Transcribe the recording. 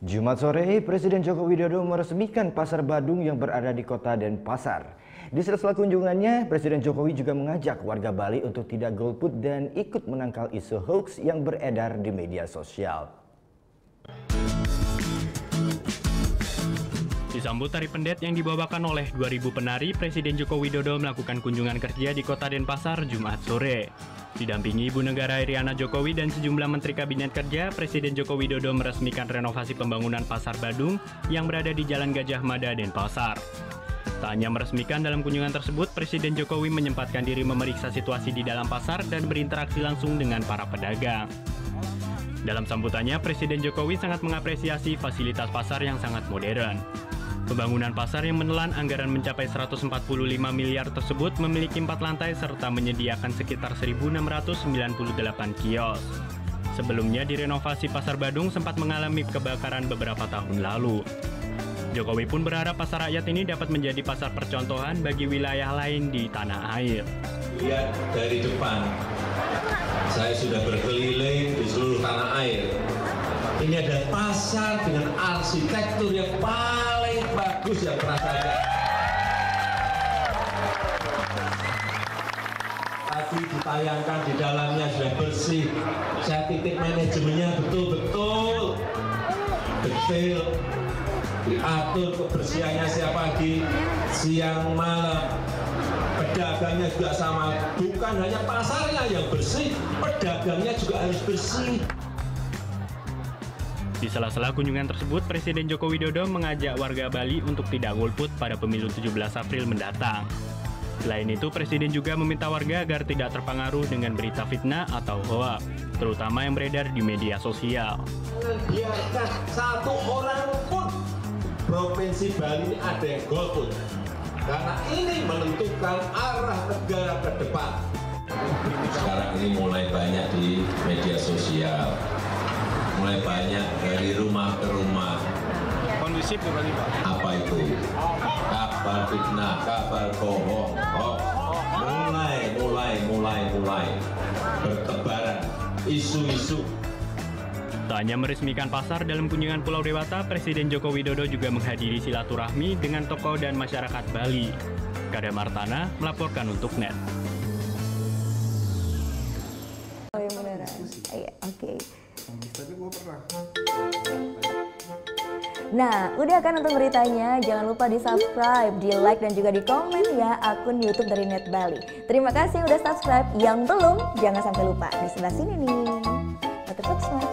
Jumat sore, Presiden Joko Widodo meresmikan Pasar Badung yang berada di Kota Denpasar. Di sela-sela kunjungannya, Presiden Jokowi juga mengajak warga Bali untuk tidak golput dan ikut menangkal isu hoax yang beredar di media sosial. Disambut tari pendet yang dibawakan oleh 2.000 penari, Presiden Joko Widodo melakukan kunjungan kerja di Kota Denpasar Jumat sore. Didampingi Ibu Negara Iriana Jokowi dan sejumlah Menteri Kabinet Kerja, Presiden Joko Widodo meresmikan renovasi pembangunan Pasar Badung yang berada di Jalan Gajah Mada, Denpasar. Tak hanya meresmikan, dalam kunjungan tersebut, Presiden Jokowi menyempatkan diri memeriksa situasi di dalam pasar dan berinteraksi langsung dengan para pedagang. Dalam sambutannya, Presiden Jokowi sangat mengapresiasi fasilitas pasar yang sangat modern. Pembangunan pasar yang menelan anggaran mencapai 145 miliar tersebut memiliki 4 lantai serta menyediakan sekitar 1.698 kios. Sebelumnya direnovasi Pasar Badung sempat mengalami kebakaran beberapa tahun lalu. Jokowi pun berharap pasar rakyat ini dapat menjadi pasar percontohan bagi wilayah lain di tanah air. Lihat dari depan, saya sudah berkeliling di seluruh tanah air. Ini ada pasar dengan arsitektur yang paling bagus yang pernah saya lihat. Tadi ditayangkan di dalamnya sudah bersih. Saya titip manajemennya betul-betul detail. Diatur kebersihannya setiap pagi, siang, malam. Pedagangnya juga sama. Bukan hanya pasarnya yang bersih, pedagangnya juga harus bersih. Di sela-sela kunjungan tersebut, Presiden Joko Widodo mengajak warga Bali untuk tidak golput pada pemilu 17 April mendatang. Selain itu, Presiden juga meminta warga agar tidak terpengaruh dengan berita fitnah atau hoaks, terutama yang beredar di media sosial. Biarkan satu orang pun Provinsi Bali ini ada yang golput, karena ini menentukan arah negara ke depan. Sekarang ini mulai banyak di media sosial. Mulai banyak dari rumah ke rumah. Kondusif berarti Pak? Apa itu? Kabar fitnah, kabar bohong, mulai bertebaran isu-isu. Tak hanya meresmikan pasar, dalam kunjungan Pulau Dewata, Presiden Joko Widodo juga menghadiri silaturahmi dengan tokoh dan masyarakat Bali. Kada Martana melaporkan untuk NET. Oh yang beneran? Iya, oke. Nah, udah kan nonton beritanya? Jangan lupa di subscribe, di like, dan juga di komen ya akun YouTube dari Net Bali. Terima kasih udah subscribe. Yang belum, jangan sampai lupa. Di sebelah sini nih. Tetap subscribe.